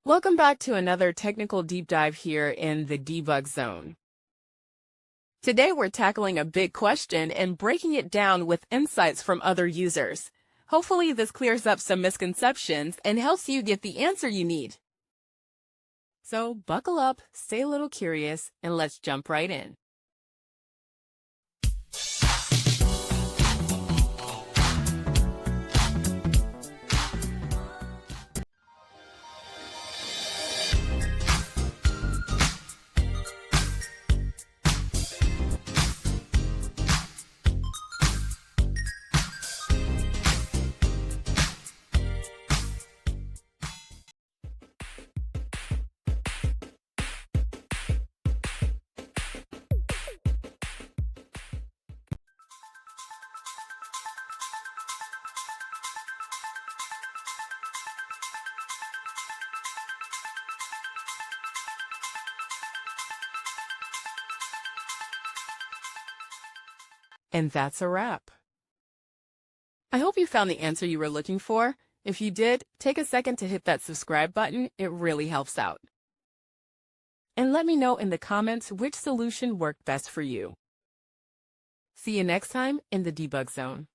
Welcome back to another technical deep dive here in the debug zone. Today we're tackling a big question and breaking it down with insights from other users. Hopefully this clears up some misconceptions and helps you get the answer you need. So buckle up, stay a little curious, and let's jump right in. And that's a wrap. I hope you found the answer you were looking for. If you did, take a second to hit that subscribe button. It really helps out. And let me know in the comments which solution worked best for you. See you next time in the debug zone.